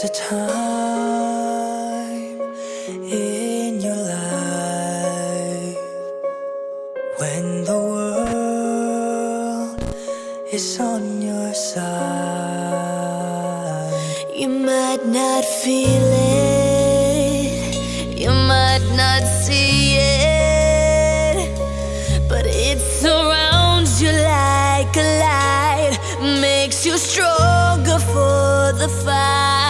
There's a time in your life when the world is on your side. You might not feel it, you might not see it, but it surrounds you like a light, makes you stronger for the fight.